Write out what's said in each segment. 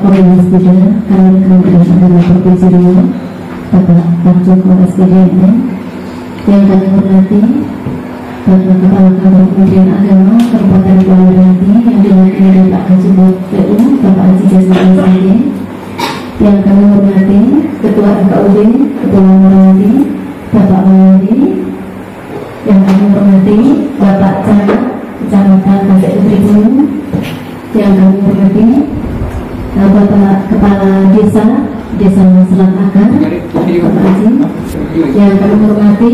oleh Masjid kami Kementerian Agama Provinsi Riau, Bapak Joko SDM, yang kami hormati Bapak Kepala Kantor Kementerian Agama Kabupaten Kepulauan Meranti yang diwakili oleh Pak Kajibot PU Bapak Haji Jasmine Sage, yang kami hormati Ketua FKUD Kepulauan Meranti Bapak Mawandi, yang kami hormati Bapak Camat Kecamatan Pasir Putri Gunung, yang kami hormati Bapak Kepala Desa Selat Akar Bapak Haji, yang kami hormati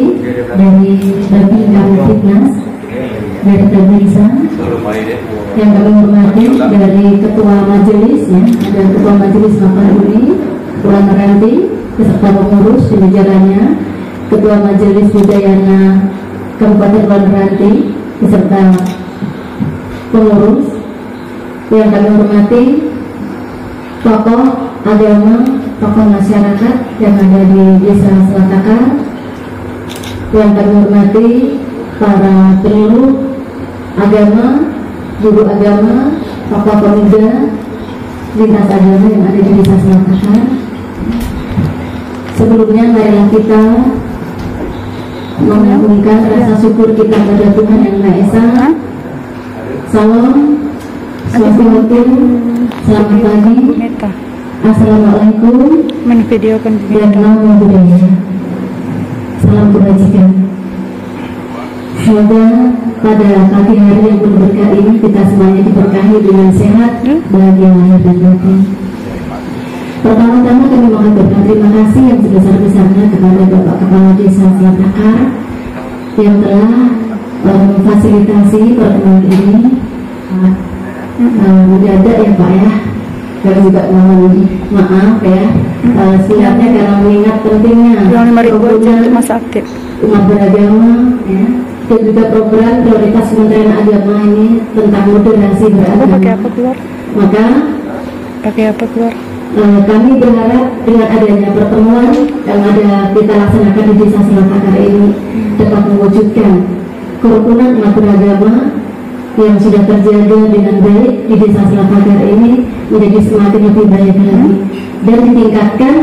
dari Babinkan Fitnas dari Desa, yang kami hormati dari Ketua Majelis ya, ada Ketua Majelis Makaruni Kepulauan Meranti beserta pengurus di jajarannya, Ketua Majelis Budayana Kabupaten Kepulauan Meranti beserta pengurus, yang kami hormati tokoh agama, tokoh masyarakat yang ada di Desa Selat Akar, yang kami hormati para penyuluh agama, guru agama, tokoh pemuda, lintas agama yang ada di Desa Selat Akar. Sebelumnya marilah kita mengagunkan rasa syukur kita pada Tuhan Yang Maha Esa. Salam, Assalamualaikum, selamat pagi, Assalamualaikum, dan namo buddhaya. Salam kebajikan. Semoga pada pagi hari yang penuh berkah ini kita semuanya diberkahi dengan sehat, bahagia lahir dan batin. Pertama-tama kami mengaturkan terima kasih yang sebesar-besarnya kepada Bapak Kepala Desa Selat Akar yang telah memfasilitasi pertemuan ini. Mendadak ya Pak ya, kami juga mohon maaf ya, setidaknya karena mengingat pentingnya umat beragama ya, dan juga program prioritas Kementerian Agama ini tentang moderasi beragama. Maka kami berharap dengan adanya pertemuan yang ada kita laksanakan di Desa Selat Akar ini dapat mewujudkan kerukunan umat beragama yang sudah terjaga dengan baik di Desa Selat Akar ini menjadi semakin lebih baik lagi dan ditingkatkan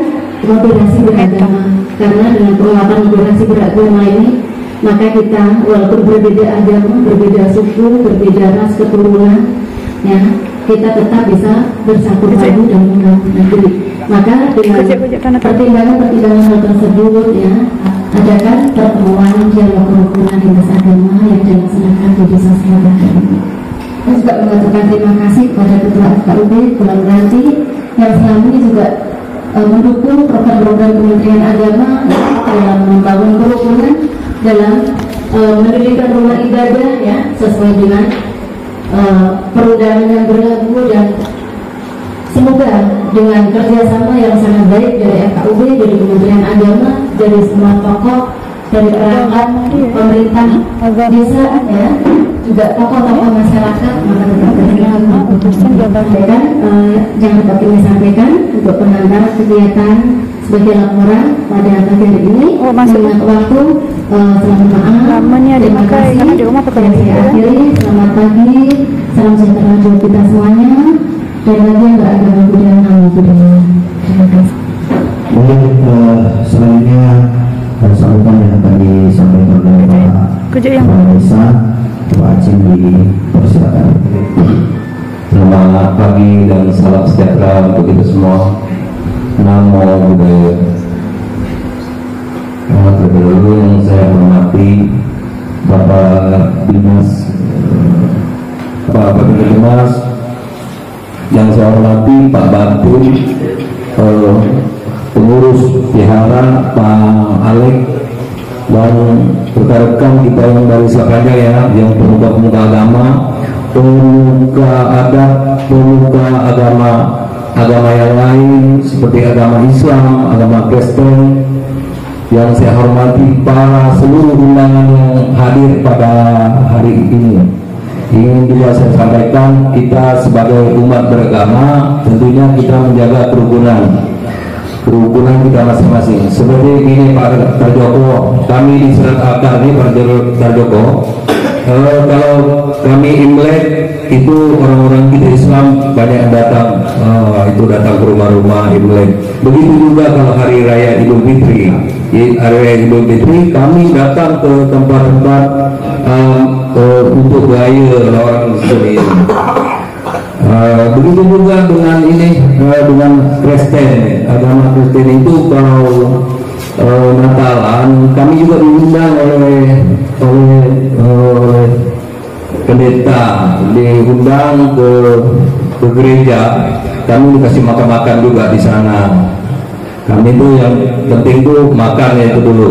moderasi beragama. Karena dengan penguatan moderasi beragama ini, maka kita walaupun berbeda agama, berbeda suku, berbeda ras, keturunan ya, kita tetap bisa bersatu padu dan mengampuni. Maka dengan pertimbangan hal tersebut ya, adakan pertemuan dialog kerukunan lintas agama yang dilaksanakan di Desa Selat Akar ini. Saya juga mengucapkan terima kasih kepada Ketua FKUD Kepulauan Meranti yang selama ini juga mendukung program-program Kementerian Agama dalam membangun kerukunan, dalam mendirikan rumah ibadah ya sesuai dengan perundangan yang berlaku, dan semoga dengan kerjasama yang sangat baik dari FKUD, dari Kementerian Agama, dari semua tokoh, dari perangkat pemerintah desa ya, juga tokoh-tokoh masyarakat, maka tetap sampaikan jangan lupa kami sampaikan untuk pengantar kegiatan sebagai laporan pada pagi hari ini. Mengingat waktu, selamat maaf, terima kasih. Saya akhiri, selamat pagi, salam sejahtera buat kita semuanya, dan bagi yang beragama Buddha, namo buddhaya. Terima kasih. Mungkin selanjutnya sambutan yang akan disampaikan oleh Pak Kepala Desa Pak Haji, dipersilakan. Selamat pagi dan salam sejahtera untuk kita semua. Namo buddhaya. Terlebih dahulu yang saya hormati Bapak Dinas, Pak Dinas, yang saya hormati Pak Bantu, pengurus vihara Pak Alek, dan rekan-rekan kita yang dari Selapanjang ya, yang pemuka-pemuka agama, pemuka adat, pemuka agama yang lain seperti agama Islam, agama Kristen, yang saya hormati para seluruh undangan yang hadir pada hari ini. Ingin juga saya sampaikan, kita sebagai umat beragama tentunya kita menjaga kerukunan kita masing-masing. Seperti ini Pak Tarjoko, kami di Selat Akar ini Pak Tarjoko, kalau kami Imlek itu orang-orang kita Islam banyak yang datang, itu datang ke rumah-rumah Imlek. Begitu juga kalau hari raya Idul Fitri. Hari raya Idul Fitri kami datang ke tempat-tempat untuk gaya orang Muslim. Begitu juga dengan ini, dengan Kristen, agama Kristen itu kalau Natalan kami juga diundang oleh pendeta, diundang ke gereja, kami dikasih makan-makan juga di sana. Kami itu yang penting tuh makannya itu dulu.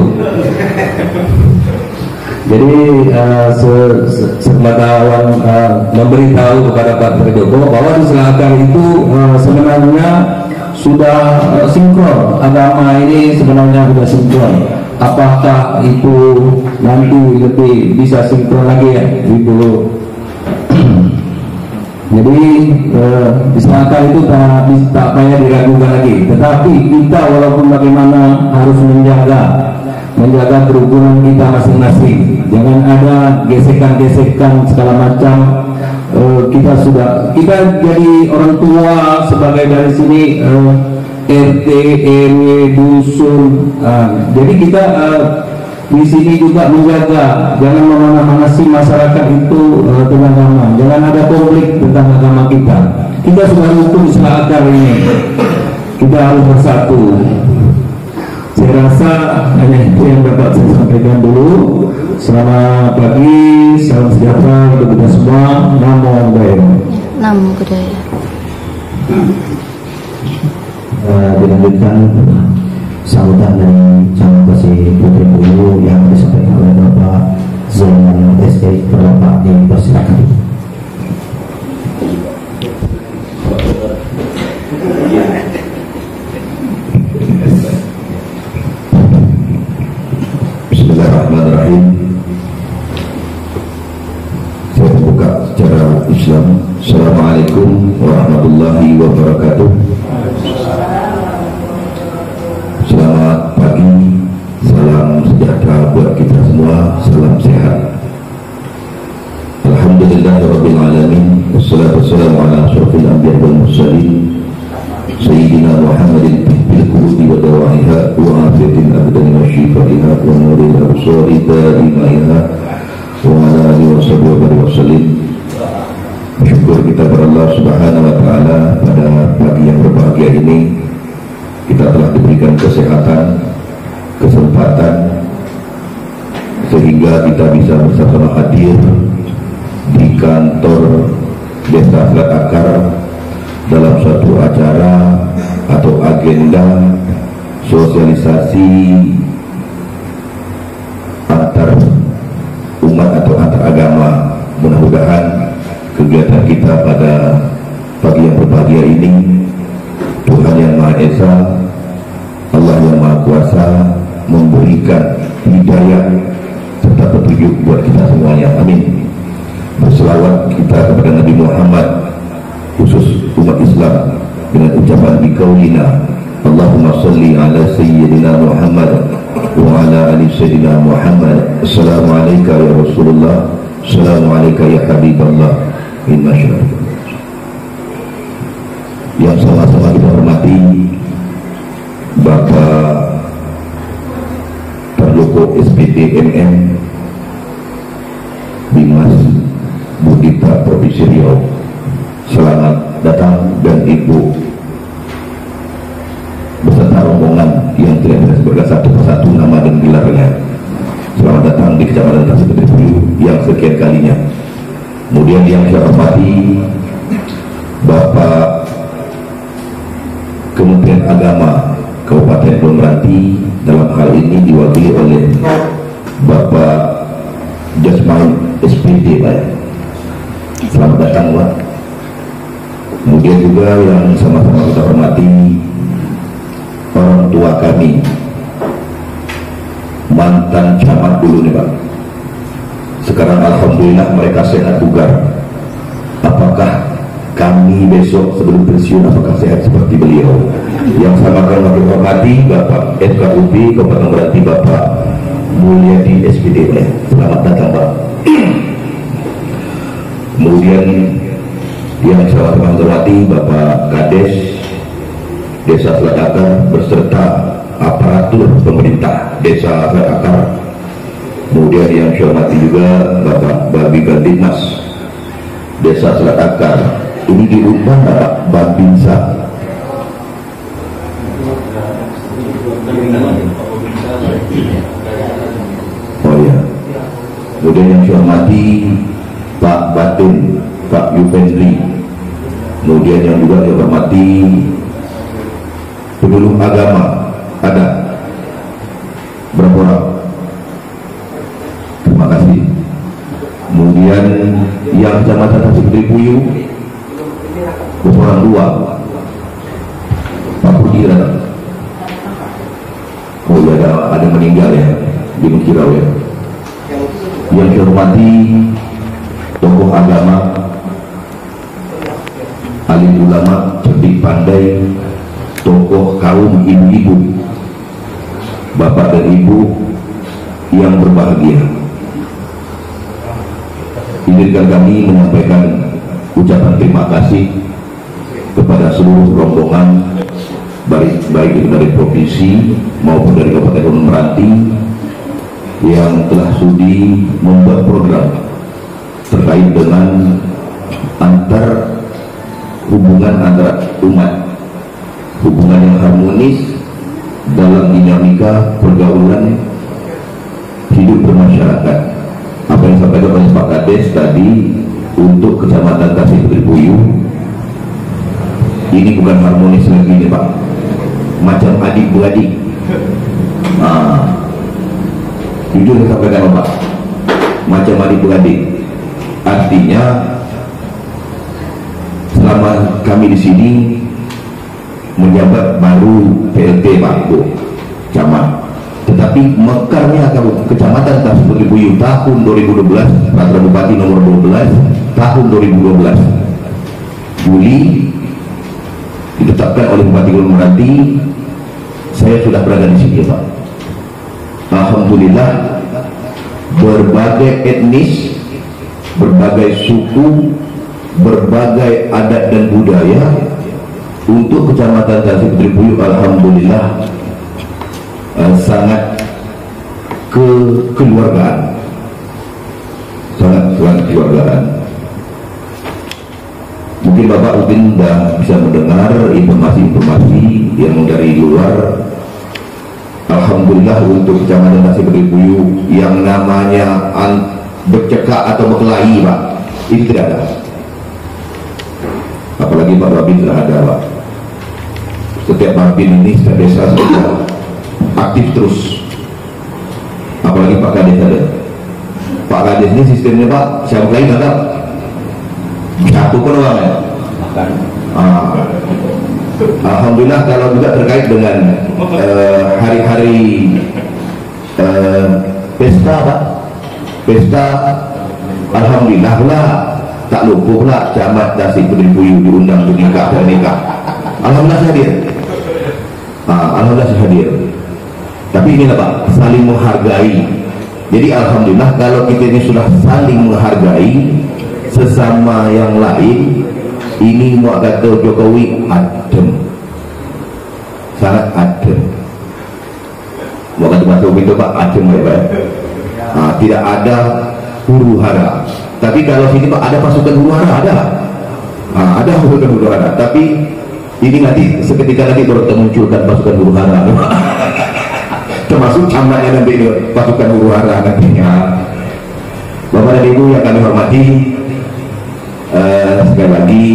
Jadi sepengetahuan memberitahu kepada Pak Tridoko bahwa di Selakar itu sebenarnya sudah sinkron, agama ini sebenarnya sudah sinkron. Apakah itu nanti lebih bisa sinkron lagi ya Ibu? Jadi di Selakar itu tak payah diragukan lagi. Tetapi kita walaupun bagaimana harus menjaga kerukunan kita masing-masing. Jangan ada gesekan-gesekan segala macam. Kita jadi orang tua sebagai dari sini RT, RW, dusun. Jadi kita di sini juga menjaga, jangan memanasi masyarakat itu tentang agama. Jangan ada konflik tentang agama kita. Kita sudah rukun di Selakar ini. Kita harus bersatu. Saya rasa hanya itu yang dapat saya sampaikan dulu. Selamat pagi, salam sejahtera untuk kita semua. Namo Buddhaya. Namo Buddhaya. Dilanjutkan sambutan dari Calon Kasih Putri Bulu yang disampaikan oleh Bapak Zainal SD. Bapak dipersilakan. Bismillahirrahmanirrahim. Saya buka secara Islam. Assalamualaikum warahmatullahi wabarakatuh. Selamat pagi, salam sejahtera buat kita semua, salam sehat. Alhamdulillahirabbil alamin, wassalatu wassalamu ala asyrofil anbiya'i wal mursalin Sayyidina Muhammadin bil qulubi wa dawa'iha wa afiyatil abdani wa shifaiha wa nuril absari daimaiha wa ala alihi wa sahbihi wa sallim. Bersyukur kita kepada Allah Subhanahu wa taala pada pagi yang berbahagia ini kita telah diberikan kesehatan, kesempatan sehingga kita bisa bersama hadir di kantor Desa Selakar dalam suatu acara atau agenda sosialisasi antar umat atau antar agama. Mudah-mudahan kegiatan kita pada pagi yang berbahagia ini Tuhan yang Maha Esa, Allah yang Maha Kuasa memberikan hidayah serta petunjuk buat kita semuanya. Amin. Berselawat kita kepada Nabi Muhammad, khusus umat Islam, dengan ucapan biqaulina Allahumma salli ala sayyidina Muhammad wa ala ali sayyidina Muhammad. Assalamualaikum ya Rasulullah, assalamualaikum ya Habiballah. Inna syarif. Yang sama-sama kita hormati Bapak Tridoko SPD MM Dimas Budita Provinsi Riau, selamat datang, dan Ibu beserta rombongan yang tidak bisa sebutkan satu persatu nama dan gelarnya, selamat datang di Kecamatan Tasik Putri Bulu yang sekian kalinya. Kemudian yang saya hormati Bapak Kementerian Agama Kabupaten Meranti, dalam hal ini diwakili oleh Bapak Jasmaul SPD. Selamat datang Pak. Kemudian juga yang sama-sama kita hormati orang tua kami, mantan camat dulu nih Pak. Sekarang alhamdulillah mereka sehat bugar. Apakah kami besok sebelum pensiun apakah sehat seperti beliau? Yang sama kami hormati Bapak FKUP Kabupaten Meranti, Bapak Mulyadi SPD. Selamat datang Pak. Kemudian yang saya hormati Bapak Kades Desa Selat Akar beserta aparatur pemerintah Desa Selat Akar. Kemudian yang saya hormati juga Bapak Babinsa Desa Selat Akar. Ini diundang Bapak Babinsa. Oh ya. Kemudian yang saya hormati Pak Batin, Pak Yufendri. Kemudian yang juga saya hormati pemeluk agama ada berapa orang? Terima kasih. Kemudian yang Kecamatan Putri Puyuh berapa orang? 2. Pak Pudi datang. Oh ya, ada meninggal ya di Mukirau ya. Yang saya hormati tokoh agama, alim ulama, cerdik pandai, tokoh kaum ibu-ibu, bapak dan ibu yang berbahagia. Izinkan kami menyampaikan ucapan terima kasih kepada seluruh rombongan baik itu dari provinsi maupun dari Kabupaten Meranti yang telah sudi membuat program terkait dengan hubungan antara umat, hubungan yang harmonis dalam dinamika pergaulan hidup bermasyarakat. Apa yang disampaikan oleh Pak Kades tadi untuk Kecamatan Kasih Putri Puyuh, ini bukan harmonis lagi nih Pak, macam adik-beradik. Jujur saya sampaikan Pak, macam adik-beradik. Artinya selama kami di sini menjabat baru PLT Pak Bu Camat, tetapi mekarnya Kecamatan Kasih Putri Puyuh tahun 2012, Peraturan Bupati nomor 12 tahun 2012 Juli ditetapkan oleh Bupati Gunung Meranti. Saya sudah berada di sini Pak. Alhamdulillah, berbagai etnis, berbagai suku, berbagai adat dan budaya untuk Kecamatan Kasih Putri Puyuh alhamdulillah sangat kekeluargaan, sangat kekeluargaan. Mungkin Bapak Udin sudah bisa mendengar informasi-informasi yang dari luar. Alhamdulillah untuk Kecamatan Kasih Putri Puyuh yang namanya bercekak atau berkelahi Pak, itu tidak ada. Apalagi Pak Babin tidak ada Pak. Setiap Babin ini setiap desa sudah aktif terus. Apalagi Pak Kades ada. Pak Kades ini sistemnya Pak, siapa lain ada satu pun orang ya. Alhamdulillah kalau juga terkait dengan hari-hari pesta Pak, pesta alhamdulillah lah tak lupa pula Camat Kasih Putri Puyuh diundang untuk nikah dan nikah. Alhamdulillah saya hadir. Alhamdulillah saya hadir. Tapi inilah Pak, saling menghargai. Jadi alhamdulillah kalau kita ini sudah saling menghargai sesama yang lain, ini mau kata Jokowi adem, sangat adem. Mau kata masuk itu Pak, adem ya Pak. Tidak ada huru hara. Tapi kalau sini Pak ada pasukan huru hara, ada pasukan huru hara. Tapi ini nanti seketika nanti baru termunculkan pasukan huru hara. Termasuk camatnya nanti pasukan huru hara nantinya. Bapak dan Ibu yang kami hormati, sekali lagi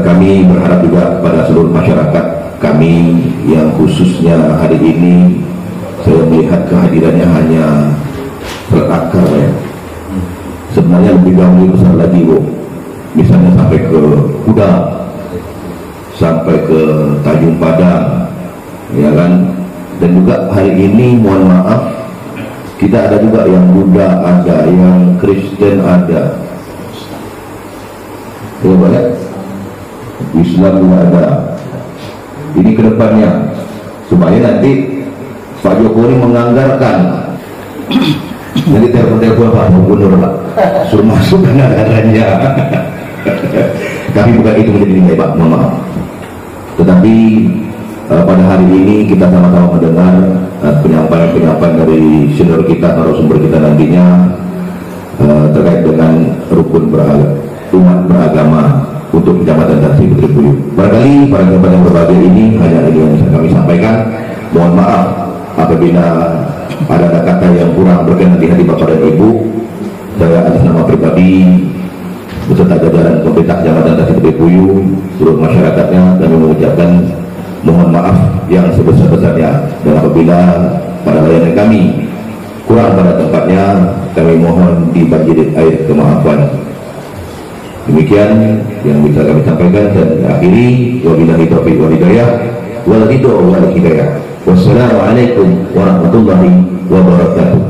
kami berharap juga kepada seluruh masyarakat kami yang khususnya hari ini saya melihat kehadirannya hanya terakar ya. Sebenarnya lebih jauh besar lagi Bu, misalnya sampai ke Kuda, sampai ke Tanjung Padang ya kan. Dan juga hari ini mohon maaf kita ada juga yang Buddha, ada yang Kristen, ada ya banyak, Islam juga ada. Ini kedepannya supaya nanti Pak Jokowi menganggarkan nanti telepon Pak Gubernur Pak suruh masuk anggarannya Tapi bukan itu menjadi nilai, Pak, mohon maaf. Tetapi pada hari ini kita sama-sama mendengar penyampaian dari senior kita, narasumber kita nantinya terkait dengan rukun umat beragama untuk Kecamatan Dasih Putri Puyuh. Barangkali para jemaat yang berbahagia ini hanya ini yang bisa kami sampaikan. Mohon maaf apabila ada kata yang kurang berkenan di hati Bapak dan Ibu. Saya atas nama pribadi beserta jajaran pemerintah Kecamatan Dasih Putri Puyuh, seluruh masyarakatnya, kami mengucapkan mohon maaf yang sebesar-besarnya, dan apabila pada layanan kami kurang pada tempatnya, kami mohon dibanjiri air kemaafan. Demikian yang bisa kami sampaikan, dan akhiri wabillahi taufiq wal hidayah wal ridho wal hidayah. Wassalamualaikum warahmatullahi wabarakatuh.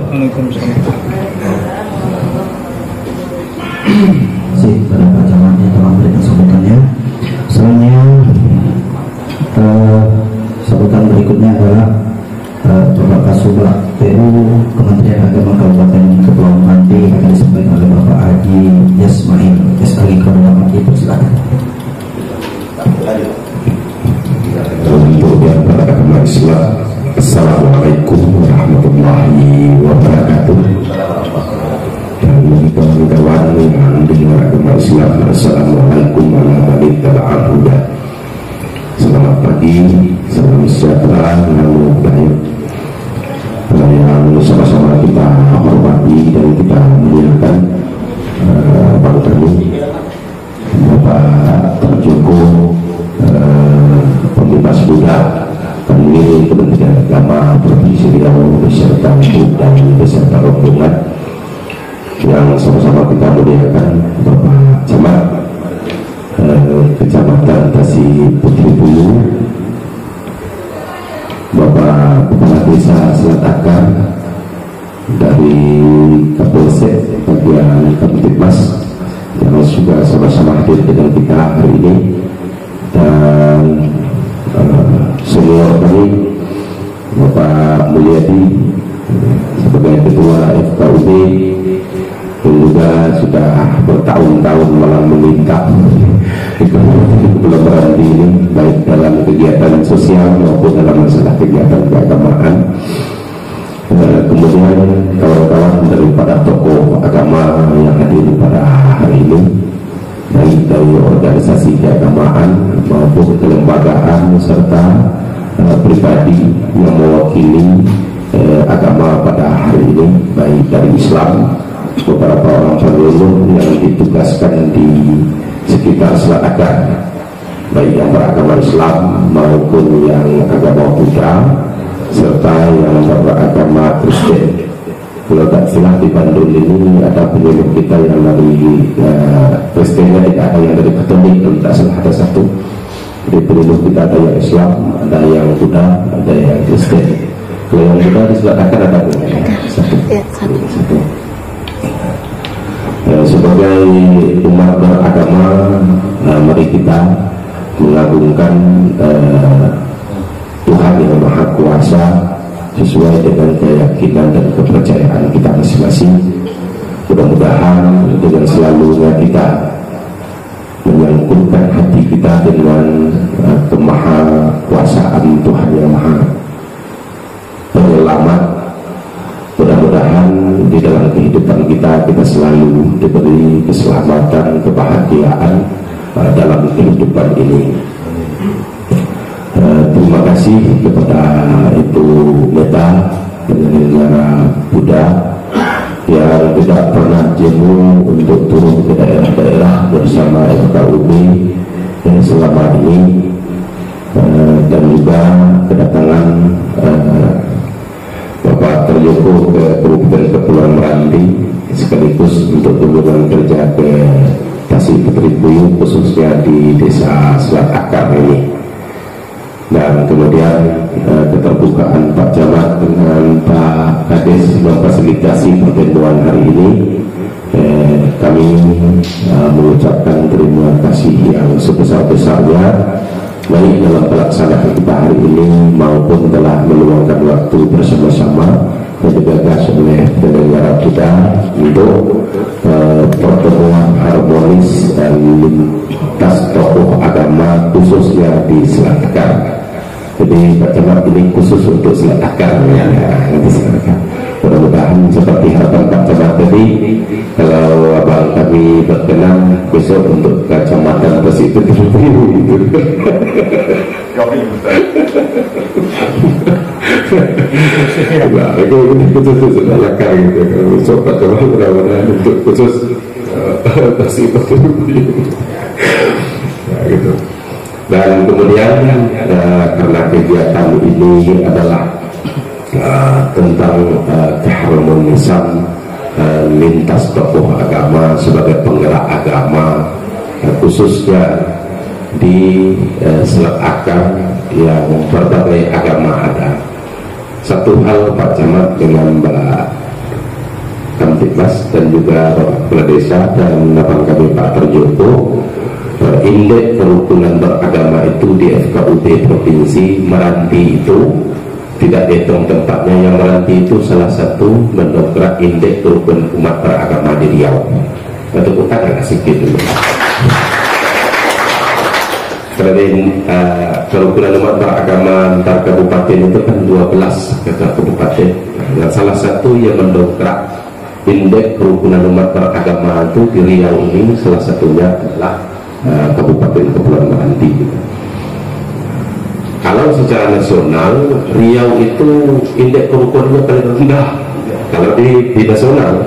Pada Pak Camat yang telah memberikan sambutannya. Selanjutnya sambutan berikutnya adalah Bapak Kasubag PU Kementerian Agama Kabupaten Kepulauan Meranti akan disampaikan oleh Bapak Haji Yasmail SAG Kabupaten. Persilakan. Untuk yang beragama Islam, Assalamualaikum warahmatullahi wabarakatuh. Dan kawan-kawan yang beragama Islam, Assalamualaikum warahmatullahi wabarakatuh. Selamat pagi, salam sejahtera, lalu baik yang sama-sama kita hormati dan kita muliakan Bapak kami Bapak Terjoko Pembebas Buddha Pemilih Kementerian Agama Provinsi Riau beserta ibu dan beserta rombongan yang sama-sama kita muliakan Bapak Camat Kecamatan Dasih Putri Puyuh, Bapak Kepala Desa Selataka dari Kapolsek bagian Kamtibmas yang juga sama-sama hadir dengan kita hari ini, dan senior kami Bapak Mulyadi sebagai Ketua FKUB yang juga sudah bertahun-tahun malah meminta kepulauan ini, baik dalam kegiatan sosial maupun dalam masalah kegiatan keagamaan. Kemudian kawan-kawan daripada tokoh agama yang hadir pada hari ini, baik dari organisasi keagamaan maupun kelembagaan serta pribadi yang mewakili agama pada hari ini, baik dari Islam, beberapa orang penyuluh yang ditugaskan di sekitar Selataka, baik yang beragama Islam maupun yang agama Buddha serta yang beragama Kristen. Kalau tak salah di Bandung ini ada penyuluh kita yang dari Kristennya, tidak ada yang dari Katolik, kalau tak salah ada satu. Di penyuluh kita ada yang Islam, ada yang Buddha, ada yang Kristen. Kalau yang Buddha di Selataka ada satu. Sebagai umat beragama, mari kita mengagungkan Tuhan yang Maha Kuasa sesuai dengan keyakinan dan kepercayaan kita masing-masing. Mudah-mudahan dengan selalunya kita menyangkutkan hati kita dengan kemahakuasaan Tuhan yang Maha Penyelamat. Mudah-mudahan di dalam kehidupan kita selalu diberi keselamatan, kebahagiaan dalam kehidupan ini. Terima kasih kepada Ibu Meta, penyelenggara Buddha yang tidak pernah jemu untuk turun ke daerah-daerah bersama FKUB selama ini, dan juga kedatangan Bapak Terjoko ke Kabupaten Kepulauan Meranti sekaligus untuk kunjungan kerja ke Dasih Putri Puyuh, khususnya di Desa Selataka ini. Dan kemudian keterbukaan Pak Camat dengan Pak Kades memfasilitasi pertemuan hari ini. Kami mengucapkan terima kasih yang sebesar-besarnya, baik dalam pelaksanaan kita hari ini maupun telah meluangkan waktu bersama-sama dan digagas oleh penyelenggara kita untuk pertemuan harmonis lintas tokoh agama khususnya di Selat Akar. Jadi Pak Camat ini khusus untuk Selat Akar ya, nanti silakan. Mudah-mudahan seperti harapan Pak Camat tadi, kalau abang kami berkenan besok untuk kecamatan Resik itu gitu. Nah, itu khusus Selat Akar gitu. Kalau besok Pak Camat mudah-mudahan untuk khusus Resik itu gitu. Dan kemudian karena kegiatan ini adalah tentang keharmonisan lintas tokoh agama sebagai penggerak agama, khususnya di Selat Akar yang berbagai agama ada. Satu hal Pak Camat dengan Mbak Kamtibmas dan juga Bapak Kepala Desa dan abang kami Pak Terjoko, indeks kerukunan beragama itu di FKUB Provinsi Meranti itu tidak dihitung tempatnya. Yang Meranti itu salah satu mendongkrak indeks kerukunan umat beragama di Riau. Untuk kita agak sedikit dulu. Kerukunan umat beragama antar kabupaten itu kan 12 kabupaten. Nah, salah satu yang mendongkrak indeks kerukunan umat beragama itu di Riau ini salah satunya adalah Kabupaten Kepulauan Meranti. Kalau secara nasional Riau itu indeks kerukunannya paling rendah. Kalau di nasional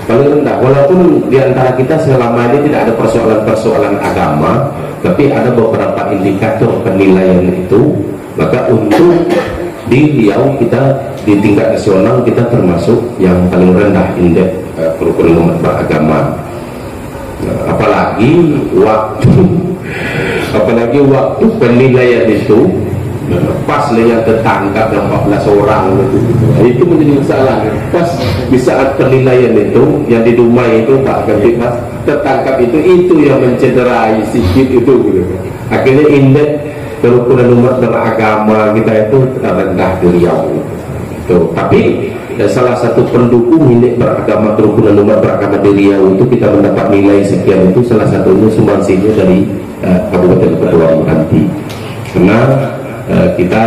paling rendah. Walaupun di antara kita selama ini tidak ada persoalan-persoalan agama, tapi ada beberapa indikator penilaian itu. Maka untuk di Riau kita di tingkat nasional kita termasuk yang paling rendah indeks kerukunan umat beragama. Apalagi waktu penilaian itu pas yang tertangkap yang 14 orang itu menjadi masalah. Pas di saat penilaian itu yang di Dumai itu Pak Kamtibmas tertangkap itu yang mencederai sikit itu gitu. Akhirnya indeks kerukunan umat beragama kita itu rendah di Riau itu. Tapi salah satu pendukung indeks beragama kerukunan umat beragama di Riau itu kita mendapat nilai sekian itu salah satunya sumbangsihnya dari Kabupaten Kepulauan Meranti. Karena kita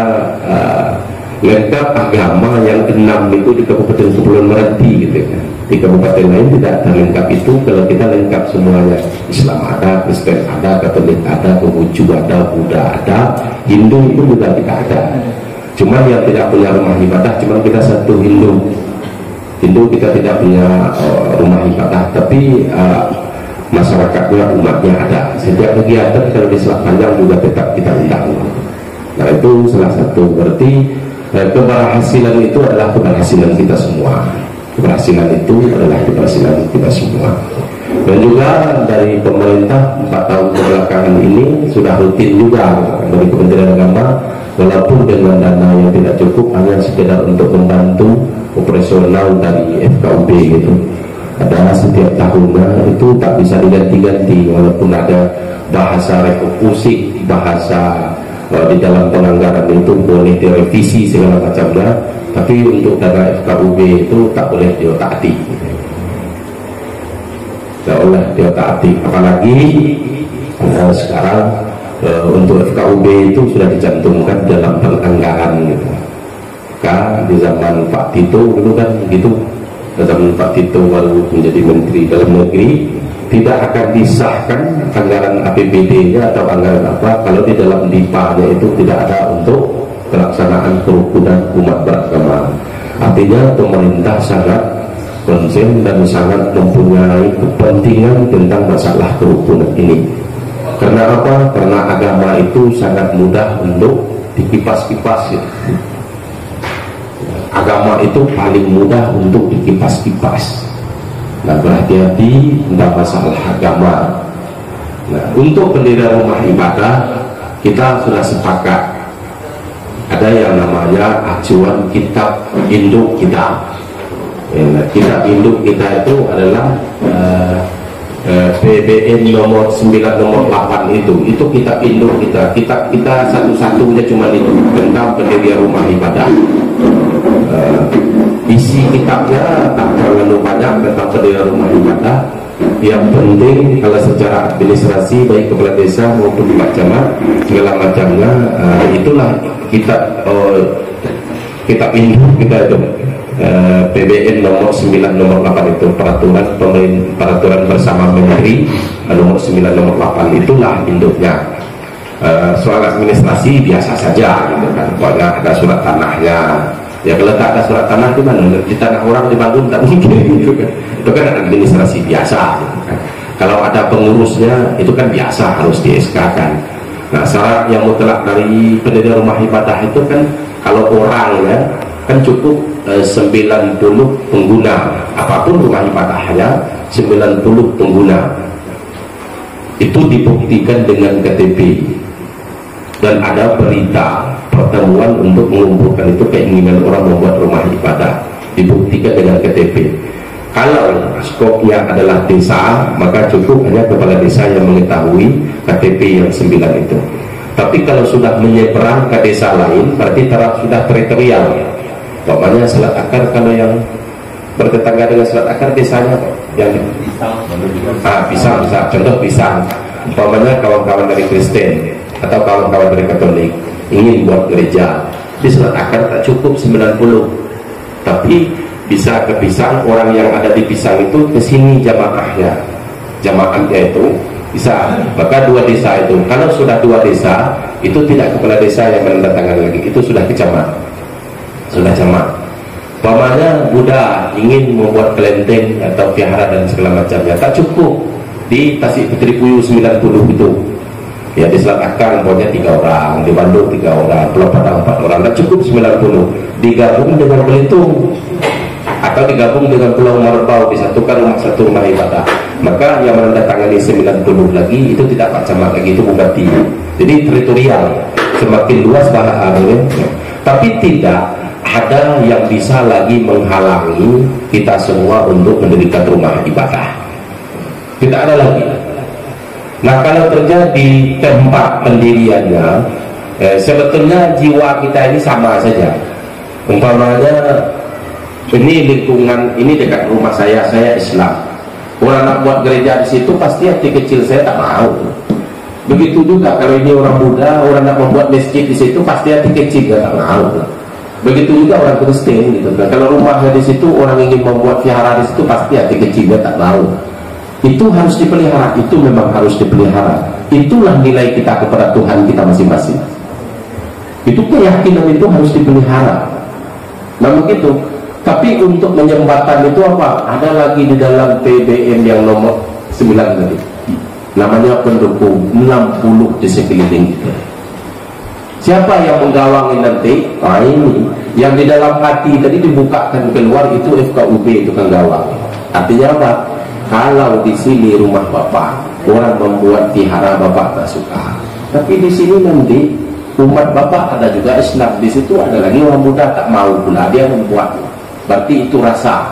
lengkap agama yang 6 itu di Kabupaten Kepulauan Meranti gitu kan. Di kabupaten lain tidak lengkap itu. Kalau kita lengkap semuanya, Islam ada, Kristen ada, Katolik ada, Konghucu ada, Buddha ada, Hindu itu juga tidak ada. Cuma yang tidak punya rumah ibadah cuma kita satu Hindu kita tidak punya rumah ibadah, tapi masyarakatnya umatnya ada. Setiap kegiatan kalau di Selat Panjang juga tetap kita undang. Nah itu salah satu, berarti keberhasilan itu adalah keberhasilan kita semua. Keberhasilan itu adalah keberhasilan kita semua. Dan juga dari pemerintah 4 tahun kebelakangan ini sudah rutin juga dari Kementerian Agama, walaupun dengan dana yang tidak cukup, hanya sekedar untuk membantu operasional dari FKUB gitu. Ada setiap tahunnya itu tak bisa diganti-ganti, walaupun ada bahasa refokusi, bahasa di dalam penganggaran itu boleh direvisi segala macamnya, tapi untuk dana FKUB itu tak boleh diotak-atik. Tak boleh diotak-atik, apalagi sekarang untuk FKUB itu sudah dicantumkan dalam penganggaran gitu. Kan di zaman Pak Tito dulu kan gitu, zaman Pak Tito baru menjadi Menteri Dalam Negeri, tidak akan disahkan anggaran APBD-nya atau anggaran apa kalau di dalam DIPA-nya itu tidak ada untuk pelaksanaan kerukunan umat beragama. Artinya pemerintah sangat konsen dan sangat mempunyai kepentingan tentang masalah kerukunan ini. Karena apa? Karena agama itu sangat mudah untuk dikipas-kipas gitu. Agama itu paling mudah untuk dikipas-kipas. Nah, berhati-hati tentang masalah agama. Nah, untuk pendirian rumah ibadah kita sudah sepakat ada yang namanya acuan kitab induk kita. Kitab induk kita itu adalah PBN nomor 9 nomor 8 itu kitab induk kita. Kitab kita satu-satunya cuma itu tentang pendirian rumah ibadah. isi kitabnya tak terlalu banyak tentang pendirian rumah ibadah. Yang penting kalau secara administrasi baik kepala desa maupun Pak Camat segala macamnya, itulah kitab induk kita itu, PBN nomor 9 nomor 8 itu peraturan bersama Menteri nomor 9 nomor 8, itulah induknya. Soal administrasi biasa saja gitu kan, pokoknya ada surat tanahnya. Ya kalau tak ada surat tanah itu kan di tanah orang dibangun tak mungkin gitu kan. Itu kan administrasi biasa gitu kan. Kalau ada pengurusnya itu kan biasa harus di SK kan. Nah syarat yang mutlak dari pendirian rumah ibadah itu kan kalau orang ya kan cukup 90 pengguna, apapun rumah ibadahnya 90 pengguna. Itu dibuktikan dengan KTP dan ada berita pertemuan untuk mengumpulkan itu keinginan orang membuat rumah ibadah, dibuktikan dengan KTP. Kalau skopnya adalah desa, maka cukup hanya kepala desa yang mengetahui KTP yang 9 itu. Tapi kalau sudah menyeberang ke desa lain, berarti sudah teritorial. Pokoknya Selat Akar, kalau yang bertetangga dengan Selat Akar desanya yang Pisang, contoh Pisang. Pokoknya kawan-kawan dari Kristen atau kawan-kawan dari Katolik ingin buat gereja di Selat Akar tak cukup 90, tapi bisa ke Pisang, orang yang ada di Pisang itu ke sini jamaahnya itu bisa. Maka 2 desa itu, kalau sudah 2 desa itu tidak kepala desa yang menandatangani lagi, itu sudah kecamat, sudah camat. Umpamanya Buddha ingin membuat kelenteng atau vihara dan segala macamnya, tak cukup di Tasik Putri Puyuh 90 itu. Ya di Selat Akar pokoknya 3 orang, di Bandung 3 orang, Pulau Padang 4 orang, dan cukup 90. Digabung dengan Belitung atau digabung dengan Pulau Marbau, disatukan satu rumah ibadah, maka yang menandatangani 90 lagi itu tidak Pak Camat lagi, itu bupati. Jadi teritorial, semakin luas bahaya, tapi tidak ada yang bisa lagi menghalangi kita semua untuk mendirikan rumah ibadah. Tidak ada lagi. Nah kalau terjadi tempat pendiriannya, sebetulnya jiwa kita ini sama saja. Umpamanya ini lingkungan ini dekat rumah saya Islam. Orang nak buat gereja di situ pasti hati kecil saya tak mau. Begitu juga kalau ini orang Buddha, orang nak membuat masjid di situ pasti hati kecil dia tak mau. Begitu juga orang Kristen gitu. Nah, kalau rumahnya di situ orang ingin membuat vihara di situ pasti hati kecil dia tak mau. Itu harus dipelihara, itu memang harus dipelihara. Itulah nilai kita kepada Tuhan kita masing-masing. Itu keyakinan itu harus dipelihara. Nah begitu. Tapi untuk menyembahkan itu apa? Ada lagi di dalam PBN yang nomor 9 tadi. Namanya pendukung 60 di sekeliling kita. Siapa yang menggawangi nanti? Ini yang di dalam hati tadi dibukakan keluar itu FKUB, itu kan gawang. Artinya apa? Kalau di sini rumah Bapak, orang membuat vihara Bapak tak suka. Tapi di sini nanti umat Bapak ada juga Islam, di situ ada lagi orang Buddha tak mau pula dia membuat. Berarti itu rasa.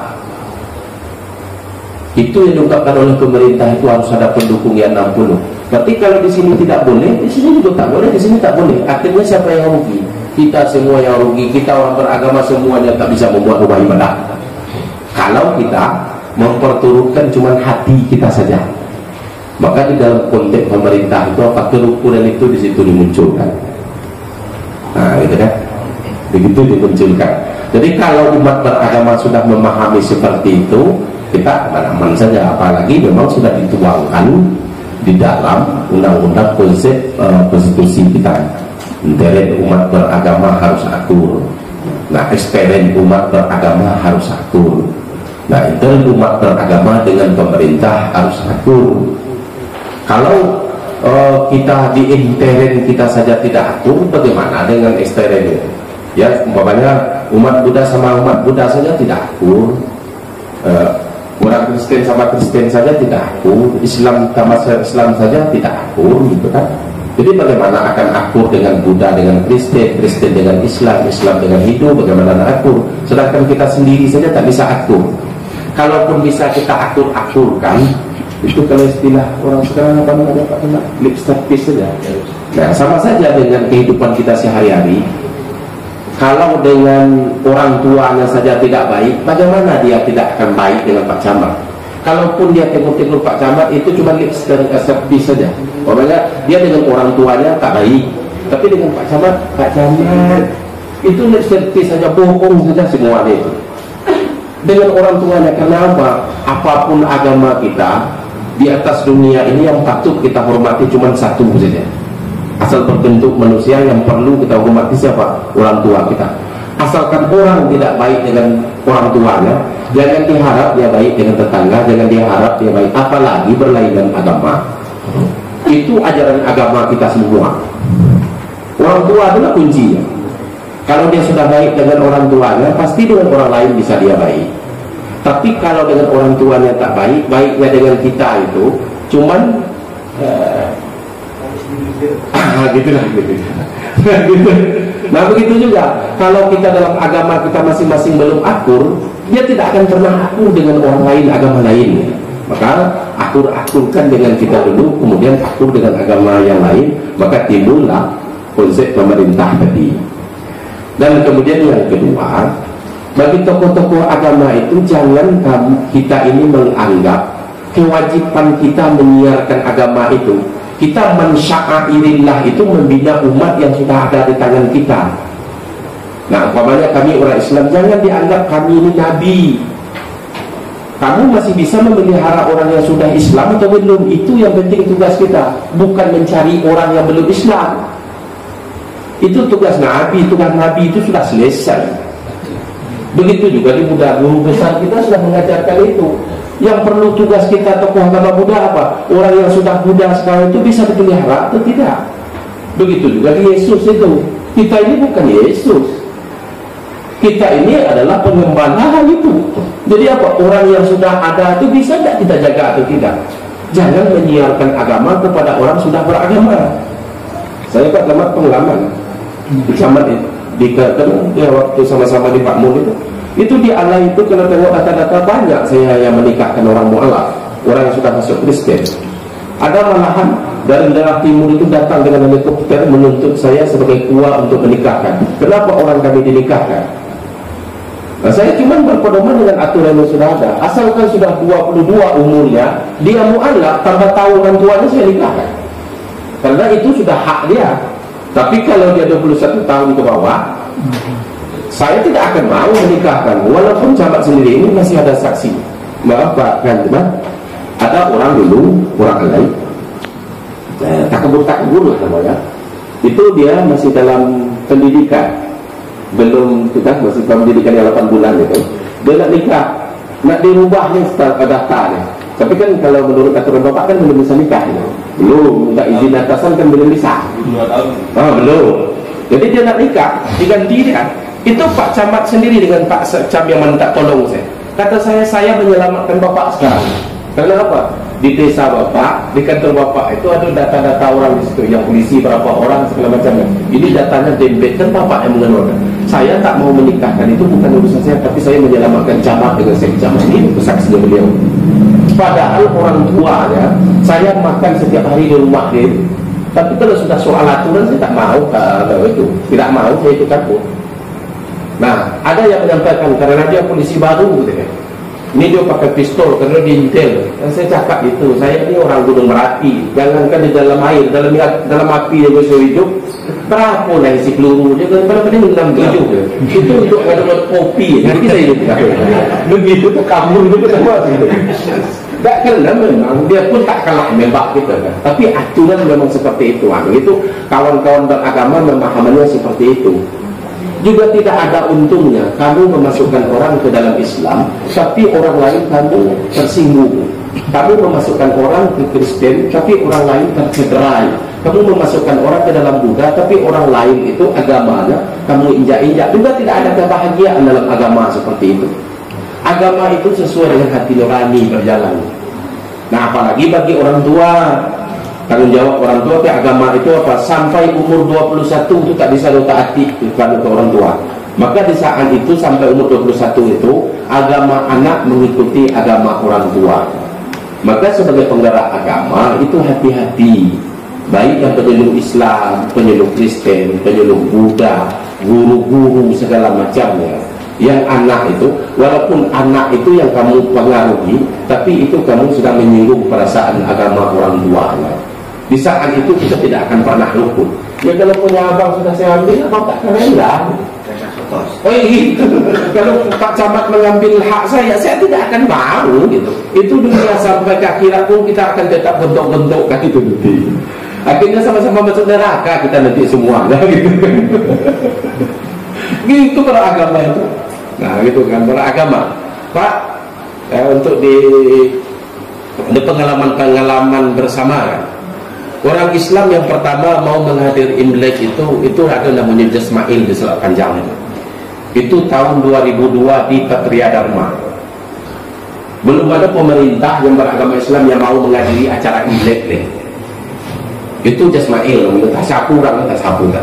Itu yang diungkapkan oleh pemerintah, itu harus ada pendukung yang 60. Berarti kalau di sini tidak boleh, di sini juga tak boleh, di sini tak boleh. Akhirnya siapa yang rugi? Kita semua yang rugi. Kita orang beragama semuanya tak bisa membuat rumah ibadah. Kalau kita memperturutkan cuma hati kita saja, maka di dalam konteks pemerintah itu apa kerukunan itu di situ dimunculkan. Nah, gitu kan? Begitu dimunculkan. Jadi kalau umat beragama sudah memahami seperti itu, kita aman-aman saja. Apalagi memang sudah dituangkan di dalam undang-undang konsep konstitusi kita. Intern umat beragama harus akur. Nah, ekstern umat beragama harus akur. Nah, intern umat beragama dengan pemerintah harus akur. Kalau kita di intern kita saja tidak akur, bagaimana dengan ekstern? Ya, umpamanya umat Buddha sama umat Buddha saja tidak akur, orang Kristen sama Kristen saja tidak akur, Islam sama Islam saja tidak akur, gitu kan? Jadi bagaimana akan akur dengan Buddha dengan Kristen, Kristen dengan Islam, Islam dengan Hindu, bagaimana akur? Sedangkan kita sendiri saja tak bisa akur. Kalaupun bisa kita akur-akurkan, itu kalau istilah orang sekarang apa namanya Pak Tuna? Lip service saja. Nah, sama saja dengan kehidupan kita sehari-hari. Kalau dengan orang tuanya saja tidak baik, bagaimana dia tidak akan baik dengan Pak Camat? Kalaupun dia tengok-tengok Pak Camat itu cuma lip service saja. Pokoknya dia dengan orang tuanya tak baik, tapi dengan Pak Camat itu lip service saja, bohong saja semuanya itu. Dengan orang tuanya, karena apa? Apapun agama kita di atas dunia ini yang patut kita hormati cuma satu saja. Asal berbentuk manusia yang perlu kita hormati siapa? Orang tua kita. Asalkan orang tidak baik dengan orang tuanya, jangan diharap dia baik dengan tetangga, jangan diharap dia baik, apalagi berlainan agama. Itu ajaran agama kita semua. Orang tua adalah kuncinya. Kalau dia sudah baik dengan orang tuanya, pasti dengan orang lain bisa dia baik. Tapi kalau dengan orang tuanya tak baik, baiknya dengan kita itu cuman gitulah gitu. Nah begitu juga kalau kita dalam agama kita masing-masing belum akur, dia tidak akan pernah akur dengan orang lain, agama lain. Maka akur-akurkan dengan kita dulu, kemudian akur dengan agama yang lain, maka timbullah konsep pemerintah tadi. Dan kemudian yang kedua, bagi tokoh-tokoh agama itu jangan kita ini menganggap kewajiban kita menyiarkan agama itu, kita mensya'airillah itu membina umat yang sudah ada di tangan kita. Nah, umpamanya kami orang Islam, jangan dianggap kami ini nabi. Kamu masih bisa memelihara orang yang sudah Islam atau belum, itu yang penting tugas kita, bukan mencari orang yang belum Islam. Itu tugas Nabi, tugas Nabi itu sudah selesai. Begitu juga di Buddha, guru besar kita sudah mengajarkan itu. Yang perlu tugas kita tokoh agama Buddha apa? Orang yang sudah Buddha sekarang itu bisa dipelihara atau tidak? Begitu juga di Yesus itu. Kita ini bukan Yesus. Kita ini adalah pengembala itu. Jadi apa? Orang yang sudah ada itu bisa tidak kita jaga atau tidak? Jangan menyiarkan agama kepada orang sudah beragama. Saya Pak Camat pengalaman di Camat di waktu sama-sama di Pak Mun itu di Allah itu kalau tengok data-data banyak saya yang menikahkan orang mu'alaf, orang yang sudah masuk Kristen. Ada malahan dari daerah timur itu datang dengan helikopter menuntut saya sebagai kuah untuk menikahkan. Kenapa orang kami dinikahkan? Nah, saya cuma berpedoman dengan aturan yang sudah ada. Asalkan sudah 22 umurnya, dia mu'alaf, tambah tahu orang tuanya saya nikahkan. Karena itu sudah hak dia. Tapi kalau dia 21 tahun ke bawah, saya tidak akan mau menikahkan. Walaupun Camat sendiri ini masih ada saksi. Maaf Pak Kanjeng, ada orang dulu, orang lain takbur namanya. Itu dia masih dalam pendidikan, belum kita masih pendidikan yang 8 bulan itu. Dia nak nikah, nak dirubahnya daftarnya. Tapi kan kalau menurut aturan bapak kan belum bisa nikah, belum minta izin atasan kan belum bisa. 2 tahun. Belum. Jadi dia nak nikah, diganti dia. Itu Pak Camat sendiri dengan Pak Cam yang minta tolong saya. Kata saya menyelamatkan bapak sekarang. Karena apa? Di desa bapak, di kantor bapak itu ada data-data orang di situ, yang polisi berapa orang segala macamnya. Ini datanya dempet, kan bapak yang mengeluarkan. Saya tak mau menikahkan, itu bukan urusan saya, tapi saya menyelamatkan Camat dengan sekjam. Ini kesaksian beliau. Padahal orang tuanya saya makan setiap hari di rumah dia. Tapi kalau sudah soal aturan saya tak mau itu, tidak mau saya ikut campur. Nah, ada yang menyampaikan karena dia polisi baru gitu kan. Ini dia pakai pistol karena dia intel. Dan saya cakap itu, saya ini orang Gunung Merapi. Jangankan di dalam air, dalam api dia bisa hidup. Berapa lah isi peluru dia? Kadang-kadang 67. Itu untuk ngaduk kopi. Nanti saya hidup. Begitu tuh kabur itu semua. Tak kena memang dia pun tak kalah membak kita kan. Tapi aturan memang seperti itu. Itu kawan-kawan beragama memahaminya seperti itu. Juga tidak ada untungnya kamu memasukkan orang ke dalam Islam, tapi orang lain kamu tersinggung. Kamu memasukkan orang ke Kristen, tapi orang lain tercederai. Kamu memasukkan orang ke dalam Buddha, tapi orang lain itu agamanya kamu injak-injak. Juga tidak ada kebahagiaan dalam agama seperti itu. Agama itu sesuai dengan hati nurani berjalan. Nah, apalagi bagi orang tua, tanggung jawab orang tua. Tapi agama itu apa? Sampai umur 21 itu tak bisa taati kepada orang tua. Maka di saat itu sampai umur 21 itu agama anak mengikuti agama orang tua. Maka sebagai penggerak agama itu hati-hati. baik yang penyuluh Islam, penyuluh Kristen, penyuluh Buddha, guru-guru segala macamnya. Yang anak itu, walaupun anak itu yang kamu pengaruhi, tapi itu kamu sudah menyinggung perasaan agama orang tuanya. Di saat itu kita tidak akan pernah luput. Ya kalau punya abang sudah saya ambil, abang tak akan hilang. Oh gitu. Kalau Pak Camat mengambil hak saya tidak akan mau gitu. Itu dunia sampai ke akhirat pun kita akan tetap bentuk-bentukkan itu nanti. Akhirnya sama-sama masuk neraka kita nanti semua, gitu. Gitu kalau agama itu. Nah gitu kan beragama Pak, untuk di pengalaman-pengalaman bersama kan, orang Islam yang pertama mau menghadiri Imlek itu ada namanya Jasmail di Selat Panjang itu tahun 2002 di Patria Dharma. Belum ada pemerintah yang beragama Islam yang mau menghadiri acara Imlek deh. Itu Jasmail, tak sapu orang, tak sapu tak.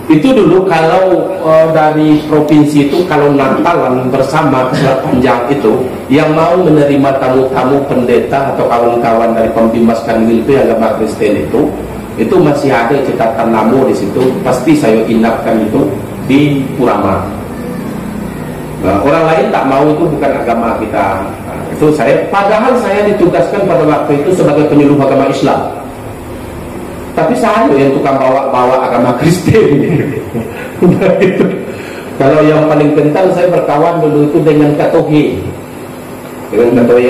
Itu dulu kalau dari provinsi itu kalau Natalan bersama Selat Panjang itu yang mau menerima tamu-tamu pendeta atau kawan-kawan dari pembimbas Kanwil itu yang agama Kristen itu masih ada catatan namu di situ. Pasti saya inapkan itu di Purama. Nah, orang lain tak mau, itu bukan agama kita. Nah, itu padahal saya ditugaskan pada waktu itu sebagai penyuluh agama Islam. Tapi saya yang tukang bawa agama Kristen. Gitu. Kalau yang paling kental saya berkawan dulu itu dengan Katohe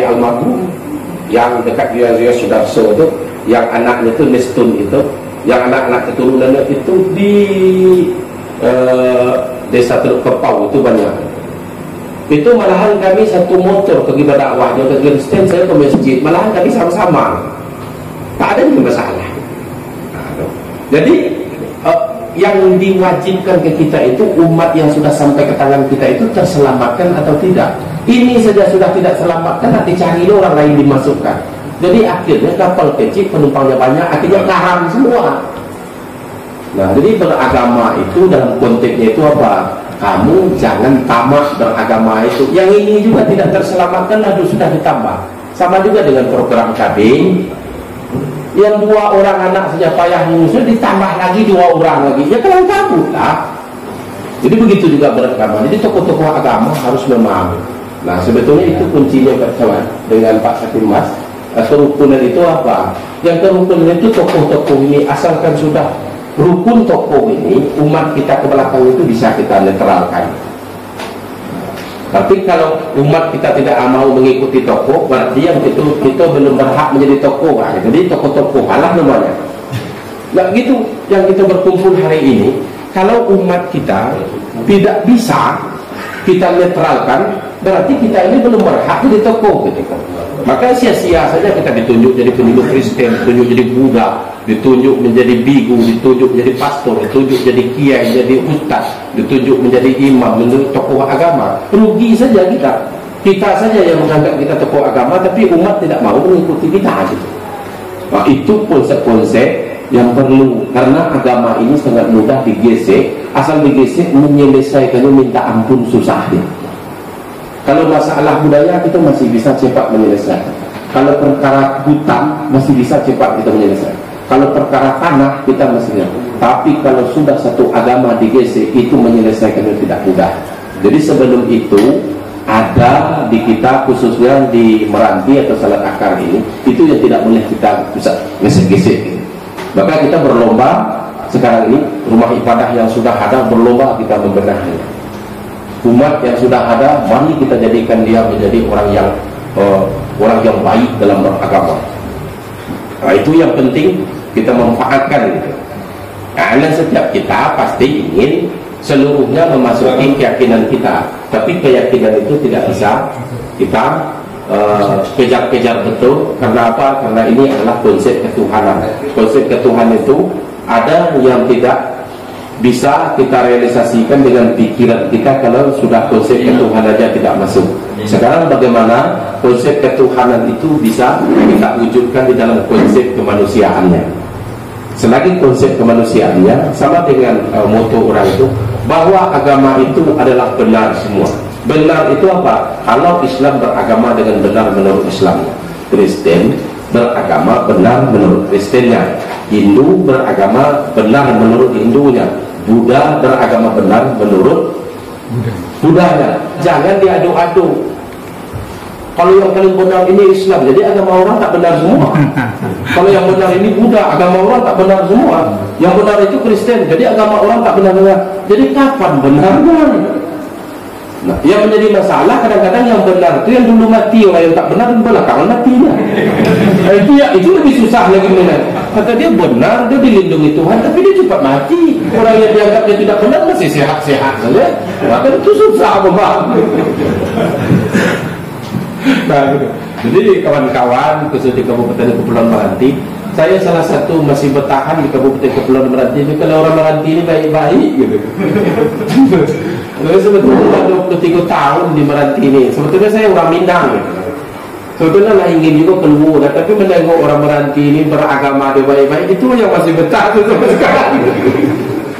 almarhum yang dekat dia Sudarso itu, yang anaknya itu Nestun itu, yang anak-anak keturunannya itu di desa Teluk Kepau itu banyak. Itu malahan kami satu motor pergi berdakwahnya ke Kristen, saya ke masjid, malahan kami sama-sama, tak ada juga masalah. Jadi yang diwajibkan ke kita itu umat yang sudah sampai ke tangan kita itu terselamatkan atau tidak. Ini saja sudah tidak selamatkan, nanti cari orang lain dimasukkan. Jadi akhirnya kapal kecil penumpangnya banyak, akhirnya karam semua. Nah, jadi beragama itu dalam konteksnya itu apa? Kamu jangan tamak beragama itu. Yang ini juga tidak terselamatkan, lalu sudah ditambah. Sama juga dengan program KB. Yang 2 orang anak saja payah mengusir, ditambah lagi 2 orang lagi, ya kalau kabut lah. Jadi begitu juga beragama. Jadi tokoh-tokoh agama harus memahami. Nah sebetulnya itu kuncinya kawan dengan Pak Sakim Mas. Kerukunan itu apa? Yang kerukunan itu tokoh-tokoh ini, asalkan sudah rukun tokoh ini, umat kita ke belakang itu bisa kita netralkan. Tapi kalau umat kita tidak mau mengikuti tokoh, berarti yang itu kita belum berhak menjadi tokoh. Jadi tokoh-tokoh Allah namanya. Nah gitu, yang kita berkumpul hari ini, kalau umat kita tidak bisa kita netralkan, berarti kita ini belum berhak jadi tokoh gitu. Maka sia-sia saja kita ditunjuk jadi penyuluh Kristen, ditunjuk jadi Buddha, ditunjuk menjadi bigu, ditunjuk menjadi pastor, ditunjuk jadi kiai, jadi ustaz, ditunjuk menjadi imam, menjadi tokoh agama. Rugi saja kita. Kita saja yang menganggap kita tokoh agama, tapi umat tidak mau mengikuti kita gitu. Nah, itu konsep-konsep yang perlu, karena agama ini sangat mudah digesek. Asal digesek menyelesaikannya minta ampun susahnya. Kalau masalah budaya kita masih bisa cepat menyelesaikan. Kalau perkara hutan masih bisa cepat kita menyelesaikan. Kalau perkara tanah kita masih. Tapi kalau sudah satu agama digesek, itu menyelesaikannya tidak mudah. Jadi sebelum itu ada di kita, khususnya di Meranti atau Salat Akar ini, itu yang tidak boleh kita bisa gesek-gesek. Maka kita berlomba sekarang ini, rumah ibadah yang sudah ada berlomba kita membenahnya. Umat yang sudah ada, mari kita jadikan dia menjadi orang yang baik dalam beragama. Nah, itu yang penting kita manfaatkan gitu. Karena setiap kita pasti ingin seluruhnya memasuki keyakinan kita, tapi keyakinan itu tidak bisa kita kejar-kejar betul. Karena apa? Karena ini adalah konsep ketuhanan. Konsep ketuhanan itu ada yang tidak bisa kita realisasikan dengan pikiran kita kalau sudah konsep ketuhanan aja tidak masuk. Sekarang bagaimana konsep ketuhanan itu bisa kita wujudkan di dalam konsep kemanusiaannya. Selagi konsep kemanusiaannya sama dengan moto orang itu, bahwa agama itu adalah benar semua. Benar itu apa? Kalau Islam beragama dengan benar menurut Islam, Kristen beragama benar menurut Kristennya, Hindu beragama benar menurut Hindunya, Buddha beragama benar menurut Buddhanya. Jangan diadu-adu. Kalau yang paling benar ini Islam, jadi agama orang tak benar semua. Kalau yang benar ini Buddha, agama orang tak benar semua. Yang benar itu Kristen, jadi agama orang tak benar-benar. Jadi kapan benarnya? Nah, yang menjadi masalah kadang-kadang yang benar itu yang dulu mati, orang yang tak benar belakangan matinya. Itu lebih susah lagi benar. Kata dia benar, dia dilindungi Tuhan, tapi dia cepat mati. Orang yang dianggap dia tidak benar masih sehat-sehat saja. Maka itu susah memang. Nah, gitu. Jadi kawan-kawan khusus di Kabupaten Kepulauan Meranti, saya salah satu masih bertahan di Kabupaten Kepulauan Meranti. Kalau orang Meranti ini baik-baik gitu. Saya sebetulnya 23 tahun di Meranti ini. Sebetulnya saya orang Minang gitu. Sebetulnya lah ingin juga keluar, tapi menengok orang Meranti ini beragama dia baik-baik, itu yang masih betah sampai sekarang.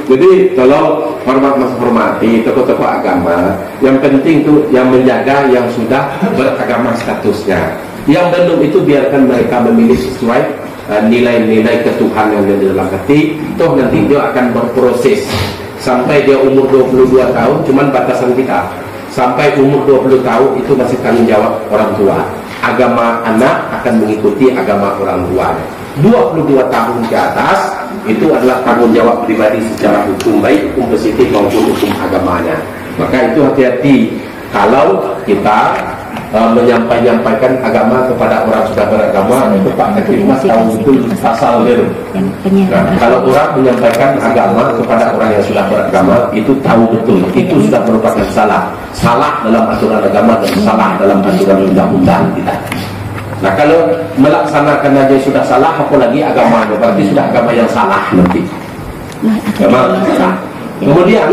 Jadi kalau hormati tokoh-tokoh agama, yang penting itu yang menjaga yang sudah beragama statusnya. Yang belum itu biarkan mereka memilih sesuai nilai-nilai ketuhanan yang di dalam hati. Toh nanti dia akan berproses sampai dia umur 22 tahun, cuman batasan kita sampai umur 20 tahun itu masih tanggung jawab orang tua. Agama anak akan mengikuti agama orang tua. 22 tahun ke atas itu adalah tanggung jawab pribadi secara hukum, baik hukum positif maupun hukum agamanya. Maka itu hati-hati kalau kita menyampaikan agama kepada orang sudah beragama. Itu Pak Ketua Mas tahu betul pasal itu. Nah, kalau orang menyampaikan agama kepada orang yang sudah beragama, itu tahu betul itu sudah merupakan salah dalam aturan agama dan salah dalam aturan undang-undang kita. Nah, kalau melaksanakan aja sudah salah, apalagi agama, berarti sudah agama yang salah nanti. Agama salah. Kemudian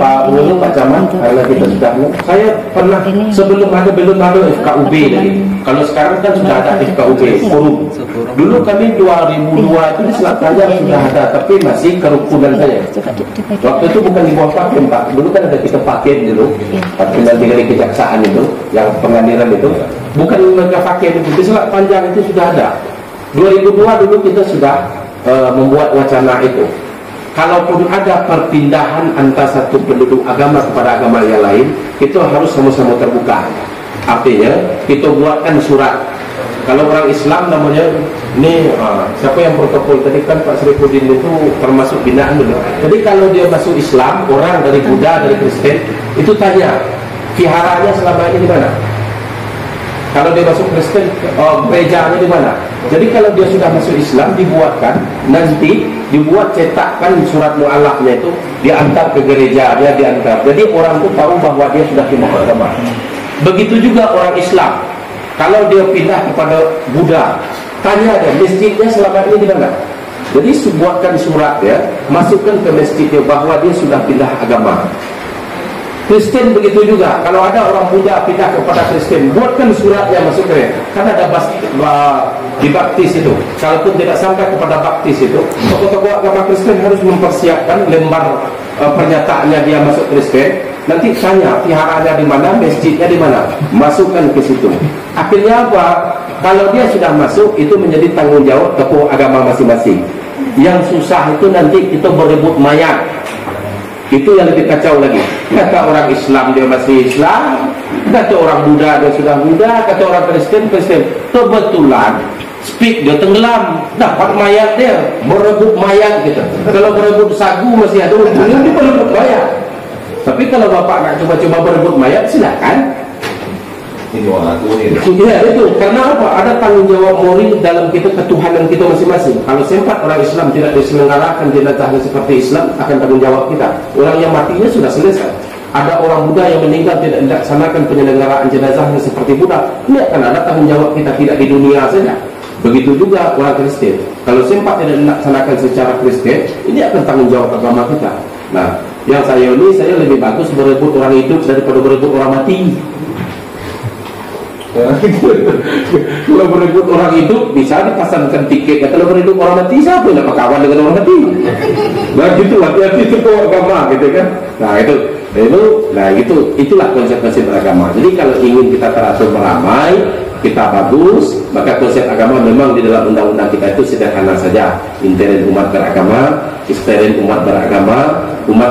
Pak Wulu, Pak Camat, karena kita sudah, saya pernah sebelum belum ada FKUB lagi. Kalau sekarang kan sudah ada FKUB forum. Dulu kami 2002 itu di Selat Raja sudah ada, tapi masih kerukunan saja. Waktu itu bukan di bawah Pakem, Pak. Dulu kan ada kita Pakem dulu, tinggal dari kejaksaan itu, yang pengadilan itu. Bukan mereka pakai itu, di Selat Panjang itu sudah ada. 2002 dulu kita sudah membuat wacana itu. Kalaupun ada perpindahan antara satu penduduk agama kepada agama yang lain, itu harus sama-sama terbuka. Artinya kita buatkan surat. Kalau orang Islam namanya ini siapa yang protokol tadi kan Pak Srifudin itu termasuk binaan dulu. Jadi kalau dia masuk Islam, orang dari Buddha, dari Kristen, itu tanya viharanya selama ini di mana? Kalau dia masuk Kristen, gerejanya di mana? Jadi kalau dia sudah masuk Islam, dibuatkan, nanti dibuat cetakkan surat mu'alafnya itu, diantar ke gereja, dia diantar. Jadi orang itu tahu bahwa dia sudah pindah agama. Begitu juga orang Islam. Kalau dia pindah kepada Buddha, tanya dia, masjidnya selama ini di mana? Jadi buatkan surat ya, masukkan ke masjidnya bahwa dia sudah pindah agama. Kristen begitu juga. Kalau ada orang Buddha pindah kepada Kristen, buatkan surat yang masuk ke. Kan ada di baptis itu. Kalaupun tidak sampai kepada baptis itu, tokoh-tokoh agama Kristen harus mempersiapkan lembar pernyataannya dia masuk Kristen. Nanti tanya viharanya di mana, masjidnya di mana, masukkan ke situ. Akhirnya apa? Kalau dia sudah masuk, itu menjadi tanggung jawab tokoh agama masing-masing. Yang susah itu nanti kita berebut mayat. Itu yang lebih kacau lagi. Kata orang Islam dia masih Islam, kata orang Buddha dia sudah Buddha, kata orang Kristen Kristen. Kebetulan speak dia tenggelam, dapat mayat dia, berebut mayat gitu. Kalau berebut sagu masih ada untungnya, dia berebut mayat. Tapi kalau bapak nak coba-coba berebut mayat, silakan. Ya itu, karena apa? Ada tanggung jawab moral dalam kita ketuhanan kita masing-masing. Kalau sempat orang Islam tidak diselenggarakan jenazahnya seperti Islam, akan tanggung jawab kita. Orang yang matinya sudah selesai. Ada orang Buddha yang meninggal tidak dilaksanakan penyelenggaraan jenazahnya seperti Buddha, ini akan ada tanggung jawab kita, tidak di dunia saja. Begitu juga orang Kristen. Kalau sempat tidak dilaksanakan secara Kristen, ini akan tanggung jawab agama kita. Nah, yang saya lebih bagus berebut orang hidup daripada berebut orang mati. Kalau berebut orang hidup bisa dipasangkan tiket. Kalau berebut orang mati, siapa yang berkawan dengan orang mati? Nah gitu, hati-hati itu agama gitu kan. Nah itulah konsekuensi beragama. Jadi kalau ingin kita teratur beramai, kita bagus, maka konsep agama memang di dalam undang-undang kita itu sederhana saja. Intern umat beragama, ekstern umat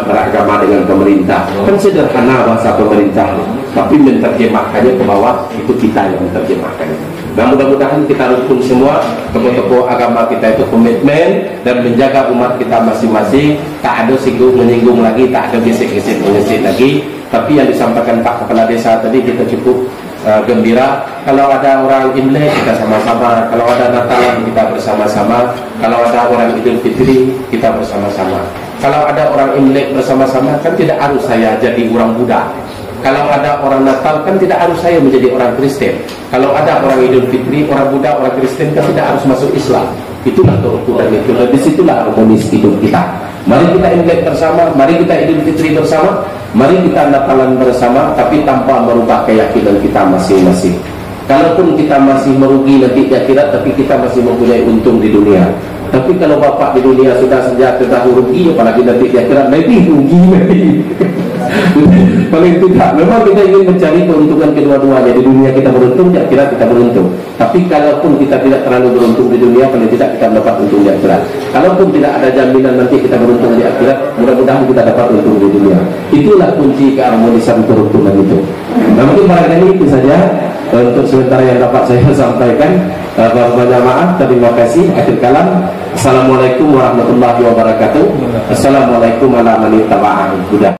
beragama dengan pemerintah. Kan sederhana bahasa pemerintah, tapi menerjemahkannya ke bawah itu kita yang menerjemahkannya. Nah, mudah-mudahan kita rukun semua, tokoh-tokoh agama kita itu komitmen dan menjaga umat kita masing-masing. Tak ada menyinggung lagi, tak ada gesek-gesek mengesek lagi. Tapi yang disampaikan Pak Kepala Desa tadi kita cukup gembira. Kalau ada orang Imlek kita sama-sama, kalau ada Natalan kita bersama-sama, kalau ada orang Idul Fitri kita bersama-sama. Kalau ada orang Imlek bersama-sama, kan tidak harus saya jadi orang Buddha. Kalau ada orang Natal, kan tidak harus saya menjadi orang Kristen. Kalau ada orang Idul Fitri, orang Buddha, orang Kristen, kan tidak harus masuk Islam. Itulah kerukunan itu, dan disitulah harmonis hidup kita. Mari kita Imlek bersama, mari kita Idul Fitri bersama, mari kita Natalan bersama, tapi tanpa merubah keyakinan kita masing-masing. Kalaupun kita masih merugi nanti di akhirat, tapi kita masih mempunyai untung di dunia. Tapi kalau bapak di dunia sudah rugi, apalagi nanti di akhirat, lebih rugi nanti. Paling tidak, memang kita ingin mencari keuntungan kedua-duanya. Di dunia kita beruntung, di akhirat kita beruntung. Tapi kalaupun kita tidak terlalu beruntung di dunia, paling tidak kita mendapat untung di akhirat. Kalaupun tidak ada jaminan nanti kita beruntung di akhirat, mudah-mudahan kita dapat untung di dunia. Itulah kunci keharmonisan kerukunan itu. Nah, mungkin barangkali itu saja untuk sementara yang dapat saya sampaikan. Banyak maaf, terima kasih. Akhir kalam, assalamualaikum warahmatullahi wabarakatuh. Assalamualaikum warahmatullahi wabarakatuh.